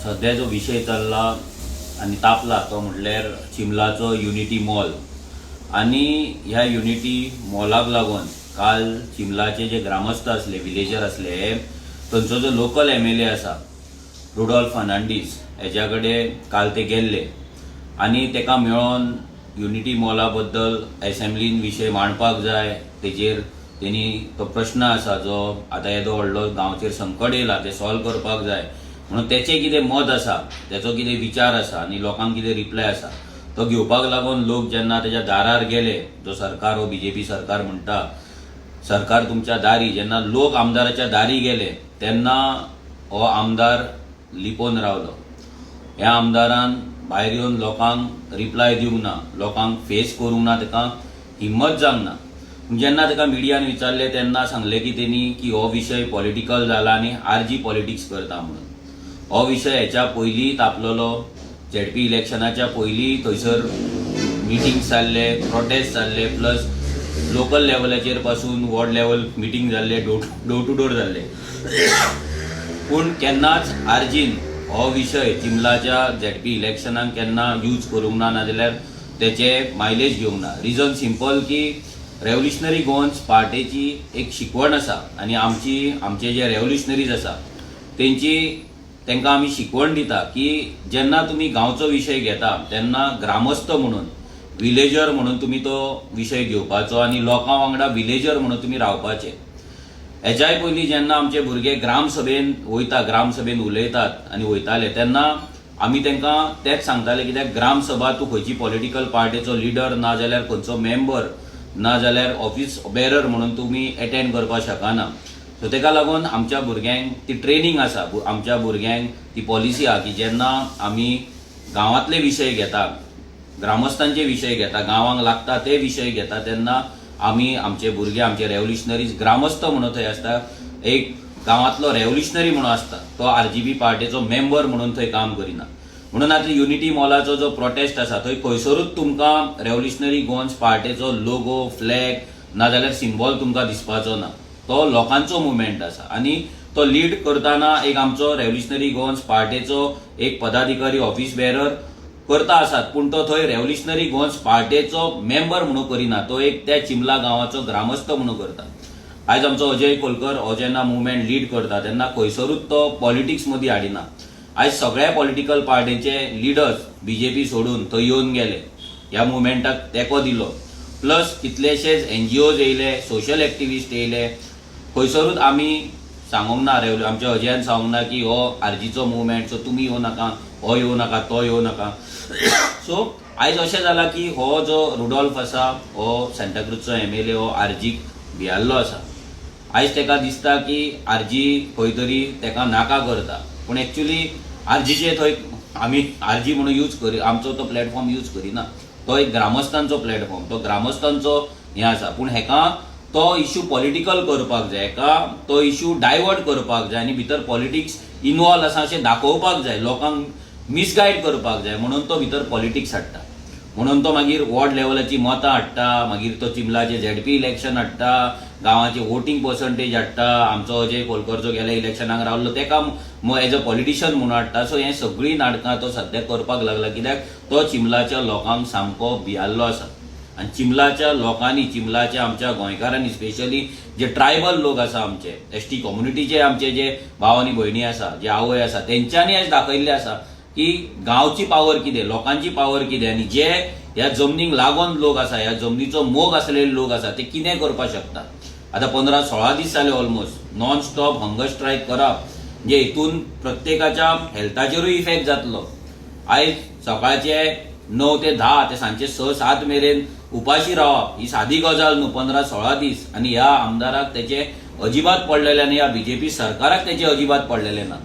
सध्या जो विषय चल्ला आणि तापला तो म्हटल्यार चिंबलाचो युनिटी मॉल आणि ह्या युनिटी मॉलाक लागून काल चिंबलाचे जे ग्रामस्थ असले विलेजर असले तांचो जो लोकल MLA असा रुडॉल्फ फर्नांडीस हेच्या कडेन काल ते गेल्ले आणि तेका मेळोन युनिटी मॉला बद्दल असेंब्लीन विशय मांडपाक जाय तेजेर तेणी तो प्रश्न असा जो आता येदो व्हडलो गांवचेर संकट येयला ते सॉल्व करपाक जाय म्हणून तेचे कितें मत आसा तेचो कितें विचार आसा आनी लोकांक कितें रिप्लाय आसा तो घेवपाक लागून लोक जेन्ना तेच्या दारार गेले जो सरकार हो BJP सरकार म्हणटा सरकार तुमच्या दारी जेन्ना लोक आमदाराच्या दारी गेले तेन्ना हो आमदार लिपोवन रावलो. ह्या आमदारान भायर येवन लोकांक रिप्लाय दिवंक ना लोकांक फेस करूंक ना तेका हिम्मत जावंक ना. जेन्ना तेका मिडियान विचारले तेन्ना सांगले की तेणी की हो विशय पॉलिटिकल जाला आनी RG पॉलिटिक्स करता म्हणून. हो विशय हेच्या पयलीं तापलेलो ZP इलेक्शनाच्या पयलीं थंयसर मिटिंग्स जाल्ले प्रोटेस्ट जाल्ले प्लस लोकल लेवलाचेर पासून वॉर्ड लेवल मिटींग जाल्ले डोर टू डोर जाल्ले पूण केन्नाच RGन हो विशय चिंबलाच्या ZP इलेक्शनाक केन्ना यूज करूंक ना नाजाल्यार तेचे मायलेज घेवंक ना. रिजन सिंपल की रेव्होल्युशनरी गोवन्स पार्टीची एक शिकवण आसा आनी आमचे जे रेव्होल्युशनरीज आसा तेंकां आमी शिकवण दिता की जेन्ना तुमी गांवचो विशय घेता तेन्ना ग्रामस्थ म्हणून विलेजर म्हणून तुमी तो विशय घेवपाचो आनी लोकां वांगडा विलेजर म्हणून तुमी रावपाचे. हेच्याय पयलीं जेन्ना आमचे भुरगे ग्रामसभेन उलयतात आनी वयताले तेन्ना आमी तेंकां तेच सांगताले कित्याक ग्रामसभा तूं खंयची पॉलिटिकल पार्टीचो लिडर ना जाल्यार खंयचो मेंबर ना जाल्यार ऑफिस बेरर म्हणून तुमी अटेंड करपाक शकना. सो तेका लागून आमच्या भुरग्यांक ती ट्रेनिंग आसा आमच्या भुरग्यांक ती पॉलिसी आहा की जेन्ना आमी गांवांतले विशय घेता ग्रामस्थांचे विशय घेता गांवांक लागता ते विशय घेता तेन्ना आमी आमचे भुरगे आमचे रेव्होल्युशनरीज ग्रामस्थ म्हणून थंय आसता एक गांवांतलो रेव्होल्युशनरी म्हणून आसता तो RGB पार्टीचो मेंबर म्हणून थंय काम करिना. म्हणून आतां युनिटी मॉलाचो जो प्रोटेस्ट आसा थंय खंयसरूच तुमकां रेव्होल्युशनरी गोवन्स पार्टीचो लोगो फ्लॅग ना जाल्यार सिंबॉल तुमकां दिसपाचो ना. तो लोकांचो मुवमेंट आसा आनी तो लीड करतना एक आमचो रेव्होल्युशनरी गोवन्स पार्टीचो एक पदाधिकारी ऑफिस बेरर करता आसात पूण तो थंय रेव्होल्युशनरी गोवन्स पार्टीचो मेंबर म्हणून करिना तो एक त्या चिंबला गांवाचो ग्रामस्थ म्हणून करता. आयज आमचो अजय कोलकर हो जेन्ना मुवमेंट लीड करता तेन्ना खंयसरूच तो पॉलिटिक्स मदीं हाडिना. आयज सगळ्या पॉलिटिकल पार्टीचे लिडर्स BJP सोडून थंय येवन गेले ह्या मुवमेंटाक तेंको दिलो प्लस कितलेशेच NGOज येयले सोशल एक्टिविस्ट येयले खंयसरूच आमी सांगूंक ना आमच्या अजयान सांगूंक ना की हो RGचो मुवमेंट सो तुमी येवं नाका हो येवं नाका तो येवं नाका. सो आयज अशें जाला की हो जो रुडॉल्फ आसा हो सांताक्रूजचो MLA हो RGक भियाल्लो आसा. आयज तेका दिसता की RG खंय तरी तेका नाका करता पूण एक्चुअली RGचे थंय आमी RG म्हणून यूज करी आमचो तो प्लॅटफॉर्म यूज करिना तो एक ग्रामस्थांचो प्लॅटफॉर्म तो ग्रामस्थांचो हें आसा पूण हेका तो इश्यू पॉलिटिकल करपाक जाय हेका तो इश्यू डायवर्ट करपाक जाय आनी भितर पॉलिटिक्स इनवॉल्व आसा अशें दाखोवपाक जाय लोकांक मिसगायड करपाक जाय म्हणून तो भितर पॉलिटिक्स हाडटा. म्हणून तो मागीर वॉर्ड लेवलाची मतां हाडटा मागीर तो चिंबलाचे ZP इलेक्शन हाडटा गांवाचे वोटींग पर्संटेज हाडटा आमचो अजय कोलकर जो गेल्या इलेक्शनाक रावल्लो तेका एज अ पॉलिटिशियन म्हणून हाडटा. सो हें सगळीं नाटकां तो सद्या करपाक लागला कित्याक तो चिंबलाच्या लोकांक सामको भियाल्लो आसा आनी चिंबलाच्या लोकांनी चिंबलाच्या आमच्या गोंयकारांनी स्पेशली जे ट्रायबल लोक आसा आमचे ST कम्युनिटीचे आमचे जे भाव आनी भयणी आसा जे आवय आसा तेंच्यांनी आयज दाखयल्लें आसा की गांवची पावर कितें लोकांची पावर कितें आनी जे ह्या जमनीक लागून लोक आसा ह्या जमनीचो मोग आसलेले लोक आसा ते कितें करपाक शकता. आतां 15-16 दीस जाले almost non stop hunger strike करप जे हितून प्रत्येकाच्या हेल्थाचेरूय इफेक्ट जातलो. आयज सकाळचे 9 ते 10 ते सांजचे 6-7 मेरेन उपाशी रावप ही सादी गजाल न्हू 15-16 दीस आनी ह्या आमदाराक तेचे अजिबात पडलेले आनी ह्या BJP सरकाराक तेचे अजिबात पडलेले ना.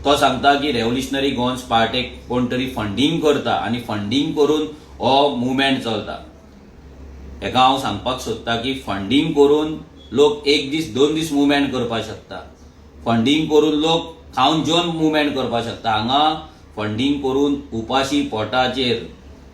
तो सांगता की रेव्होल्युशनरी गोवन्स पार्टीक कोण तरी फंडिंग करता आनी फंडिंग करून हो मुवमेंट चलता. हेका हांव सांगपाक सोदता की फंडिंग करून लोक 1 दीस 2 दीस मुवमेंट करपाक शकता फंडिंग करून लोक खावन जेवन मुवमेंट करपाक शकता. हांगा फंडिंग करून उपाशी पोटाचेर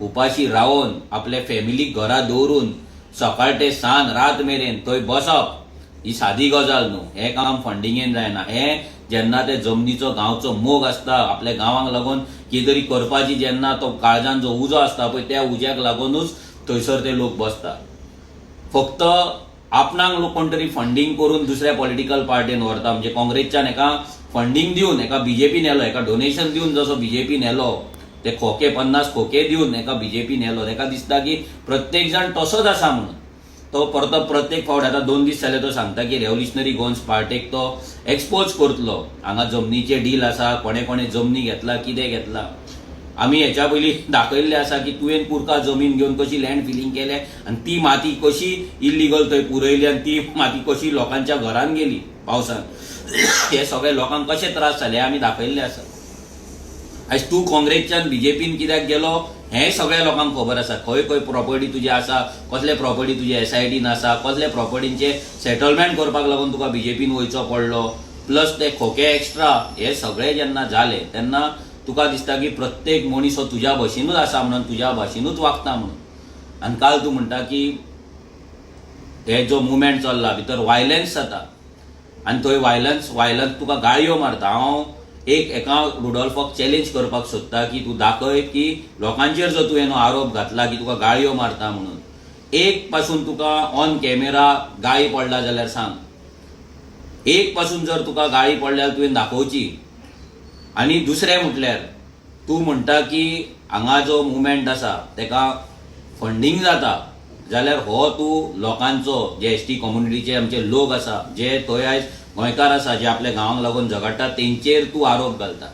उपाशी रावन आपले फॅमिलीक घरा दवरून सकाळ ते सांज रात मेरेन थंय बसप ही सादी गजाल न्हू. हे काम फंडिंगेन जायना. हे जेन्ना ते जमनीचो गांवचो मोग आसता, आपल्या गांवांक लागून कितें तरी करपाची जेन्ना तो काळजान जो उजो आसता पळय त्या उज्याक लागूनच थंयसर ते लोक बसता. फक्त आपणाक लोक कोण तरी फंडिंग करून दुसऱ्या पॉलिटिकल पार्टीन व्हरता. म्हणजे काँग्रेसच्यान एका फंडिंग दिवन एका बीजेपी नेलो, एका डोनेशन दिवन जसो बीजेपी नेलो, ते खोके 50 खोके दिवन एका बीजेपी नेलो, ताका दिसता की प्रत्येक जण तसोच आसा म्हणून. तो परतो प्रत्येक फावट आतां 2 दीस जाले तो सांगता की रेव्होल्युशनरी गोवन्स पार्टीक तो एक्सपोज करतलो. हांगा जमनीचे डील आसा, कोणे कोणे जमनी घेतला, कितें घेतला. आमी हेच्या पयलीं दाखयल्लें आसा की तुवें पुरका जमीन घेवन कशी लँड फिलिंग केलें आनी ती माती कशी इल्लिगल थंय पुरयली आनी ती माती कशी लोकांच्या घरान गेली पावसान. हे सगळे लोकांक कशे त्रास जाले आमी दाखयल्ले आसा. आयज तूं काँग्रेसच्यान बीजेपीन कित्याक गेलो हें सगळ्या लोकांक खबर आसा. खंय खंय प्रॉपर्टी तुजी आसा, कसले प्रॉपर्टी तुजे एसआयटीन आसा, कसले प्रॉपर्टींचे सेटलमेंट करपाक लागून तुका बीजेपीन वयचो पडलो, प्लस ते खोके एक्स्ट्रा, हे सगळे जेन्ना जाले तेन्ना तुका दिसता की प्रत्येक मनीस हो तुज्या भशेनूच आसा म्हणून, तुज्या भाशेनूच वागता म्हणून. आनी काल तूं म्हणटा की हे जो मुवमेंट चल्ला भितर वायलन्स जाता आनी थंय वायलन्स तुका गाळयो मारता. हांव एका रुडॉल्फाक चॅलेंज करपाक सोदता की तूं दाखय की लोकांचेर जो तुवें आरोप घातला की तुका गाळयो मारता म्हणून, एक पासून तुका ऑन कॅमेरा गाळी पडला जाल्यार सांग. एक पासून जर तुका गाळी पडल्यार तुवें दाखोवची. आनी दुसरें म्हटल्यार तूं म्हणटा की हांगा जो मुवमेंट आसा तेका फंडिंग जाता जाल्यार हो तूं लोकांचो जे एसटी कम्युनिटीचे आमचे लोक आसा, जे थंय आयज गोंयकार आसा, जे आपल्या गांवांक लागून झगडटा, तेंचेर तूं आरोप घालता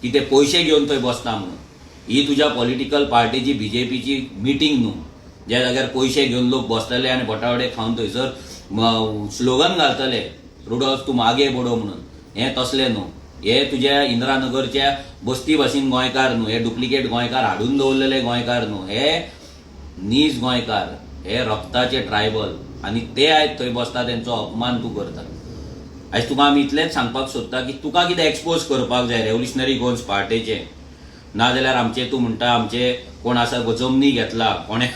की ते पयशे घेवन थंय बसता म्हणून. ही तुज्या पॉलिटिकल पार्टीची बीजेपीची मिटींग न्हू, ज्या जाग्यार पयशे घेवन लोक बसतले आनी बटावडे खावन थंयसर स्लोगन घालतले रुडॉल्फ तूं मागे बडो म्हणून. हें तसलें न्हू. हे तुज्या इंदिरानगरच्या बस्ती भाशेन गोंयकार न्हू, हे डुप्लिकेट गोंयकार हाडून दवरलेले गोंयकार न्हू, हे नीज गोंयकार, हे रक्ताचे ट्रायबल, आनी ते आयज थंय बसता तेंचो अपमान तूं करता. आयज तुका आमी इतलेंच सांगपाक सोदता की तुका कितें एक्सपोज करपाक जाय रेव्होल्युशनरी गोवन्स पार्टीचे, नाजाल्यार आमचे तूं म्हणटा आमचे कोण आसा जमनी घेतला, कोणे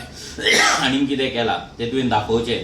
आनीक कितें केला तें तुवें दाखोवचें.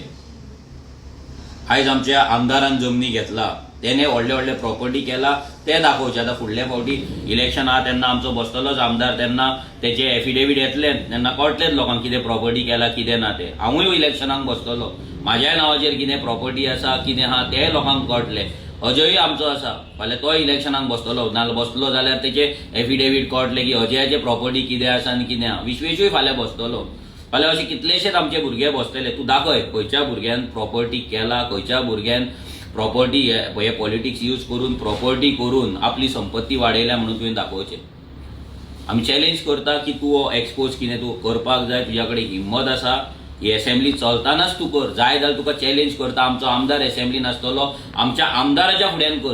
आयज आमच्या आमदारान जमनी घेतला, तेणे व्हडले व्हडले प्रॉपर्टी केला ते दाखोवचे. आतां फुडल्या फावटी इलेक्शन आहा तेन्ना आमचो बसतलोच आमदार, तेन्ना तेचे एफिडेवीट येतले, तेन्ना कळटलेच लोकांक कितें प्रॉपर्टी केला कितें ना तें. हांवूय इलेक्शनाक बसतलो, म्हाज्याय नांवाचेर कितें प्रॉपर्टी आसा कितें आहा तें लोकांक कळटलें. अजयय आमचो आसा, फाल्यां तोय इलेक्शनाक बसतलो, नाल्यार बसलो जाल्यार तेचे एफिडेवीट कळटलें की अजयाचे प्रॉपर्टी कितें आसा आनी कितें आहा. विश्वेशूय फाल्यां बसतलो. फाल्यां अशे कितलेशेच आमचे भुरगे बसतले. तूं दाखय खंयच्या भुरग्यान प्रॉपर्टी केला, खंयच्या भुरग्यान प्रॉपर्टी हे पॉलिटिक्स यूज करून प्रॉपर्टी करून आपली संपत्ती वाडयल्या म्हणून तुवें दाखोवचें. आमी चॅलेंज करता की तूं एक्सपोज कितें तूं करपाक जाय, तुज्या कडेन हिम्मत आसा, ही असेंब्ली चलतानाच तूं कर. जाय जाल्यार तुका चॅलेंज करता, आमचो आमदार असेंब्लीन आसतलो, आमच्या आमदाराच्या फुड्यान कर.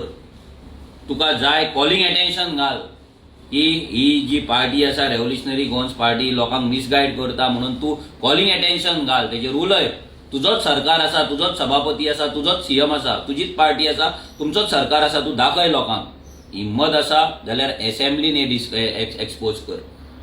तुका जाय कॉलिंग एटेन्शन घाल की ही जी पार्टी आसा रेव्होल्युशनरी गोवन्स पार्टी लोकांक मिसगायड करता म्हणून तूं कॉलिंग एटेन्शन घाल, तेजेर उलय. तुजोच सरकार आसा, तुजोच सभापती आसा, तुजोच सीएम आसा, तुजीच पार्टी आसा, तुमचोच सरकार आसा. तूं दाखय लोकांक. हिम्मत आसा जाल्यार असेंब्लीन हे एक्सपोज कर.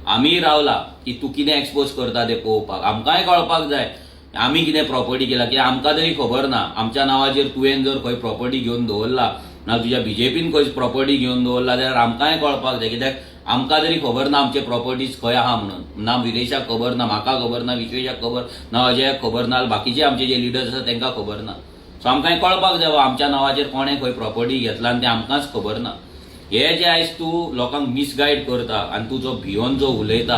आमी रावला की तूं कितें एक्सपोज करता तें पळोवपाक. आमकांय कळपाक जाय आमी कितें प्रॉपर्टी केला, कित्याक आमकां तरी खबर ना. आमच्या नांवाचेर तुवें जर खंय प्रॉपर्टी घेवन दवरला ना तुज्या बीजेपीन खंय प्रॉपर्टी घेवन दवरला जाल्यार आमकांय कळपाक जाय. कित्याक आमकां तरी खबर ना आमचे प्रॉपर्टीज खंय आहा म्हणून. ना विरेशाक खबर ना, म्हाका खबर ना, विश्वेशाक खबर ना, अजयाक खबर ना, बाकीचे आमचे जे लिडर्स आसा तांकां खबर ना. सो आमकांय कळपाक जाय आमच्या नांवाचेर कोणें खंय प्रॉपर्टी घेतला आनी तें आमकांच खबर ना. हे जे आयज तूं लोकांक मिसगायड करता आनी तूं जो भियोन जो उलयता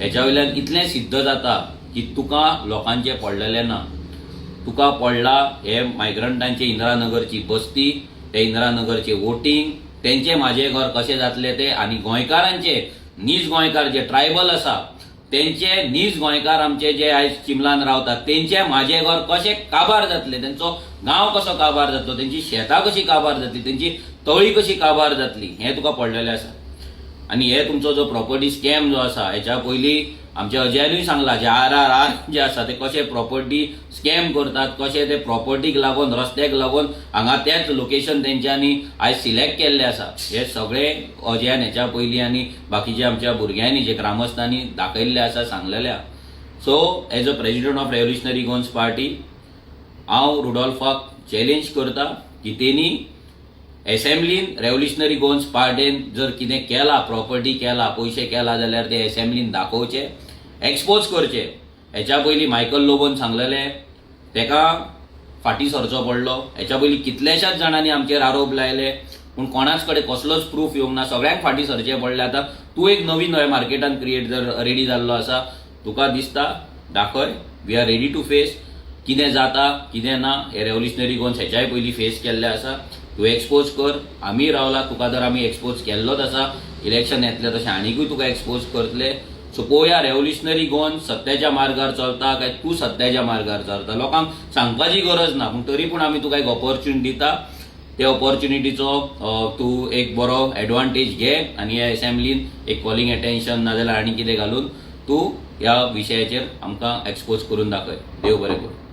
हेच्या वयल्यान इतलें सिद्ध जाता की तुका लोकांचें पडलेलें ना. तुका पडला हे मायग्रंटांचे इंदिरानगरची बस्ती, ते इंदिरानगरचे वोटींग, तेंचे म्हाजें घर कशें जातलें तें, आनी गोंयकारांचे नीज गोंयकार जे ट्रायबल आसा तेंचे नीज गोंयकार आमचे जे आयज चिमलान रावतात तेंचे म्हाजें घर कशें काबार जातलें, तेंचो गांव कसो काबार जातलो, तेंची शेतां कशी काबार जातली, तेंची तळी कशी काबार जातली, हें तुका पडलेलें आसा. आनी हे तुमचो जो प्रॉपर्टी स्कॅम जो आसा हेच्या पयलीं आमच्या अजयानूय सांगला जे RRR जे आसा ते कशे प्रॉपर्टी स्कॅम करतात, कशे ते प्रॉपर्टीक लागून रस्त्याक लागून हांगा तेच लोकेशन तेंच्यांनी आयज सिलेक्ट केल्ले आसा. हे सगळे अजयान हेच्या पयलीं आनी बाकीच्या आमच्या भुरग्यांनी जे ग्रामस्थांनी दाखयल्ले आसा, सांगलेले आसा. So as a president of revolutionary Goans party हांव रुडॉल्फाक चॅलेंज करता की तेणी असेंब्लीन रेव्होल्युशनरी गोन्स पार्टीन जर कितें केला, प्रॉपर्टी केला, पयशे केला जाल्यार ते असेंब्लीन दाखोवचे, एक्सपोज करचे. हेच्या पयलीं मायकल लोबोन सांगलेलें तेका फाटीं सरचो पडलो. हेच्या पयलीं कितल्याशाच जाणांनी आमचेर आरोप लायले पूण कोणाच कडेन कसलोच प्रूफ येवंक ना. सगळ्यांक फाटीं सरचें पडलें. आतां तूं एक नवीन मार्केटान क्रिएट जर रेडी जाल्लो आसा, तुका दिसता दाखय, we are ready to face. कितें जाता कितें ना हे रेव्होल्युशनरी गोन्स हेच्याय पयलीं फेस केल्ले आसा. तूं एक्सपोज कर, आमी रावला. तुका जर आमी एक्सपोज केल्लोच आसा, इलेक्शन येतलें तशें आनीकूय तुका एक्सपोज करतले. सो पळोवया रेव्होल्युशनरी गोन्स सत्याच्या मार्गार चलता काय तूं सत्याच्या मार्गार चलता. लोकांक सांगपाची गरज ना पूण तरी पूण आमी तुका एक ऑपॉर्च्युनिटी दिता. त्या ऑपॉर्च्युनिटीचो तूं एक बरो एडवांटेज घे आनी ह्या असेंब्लीन एक कॉलिंग अटेन्शन नाजाल्यार आनी कितें घालून तूं ह्या विशयाचेर आमकां एक्सपोज करून दाखय. देव बरें करूं.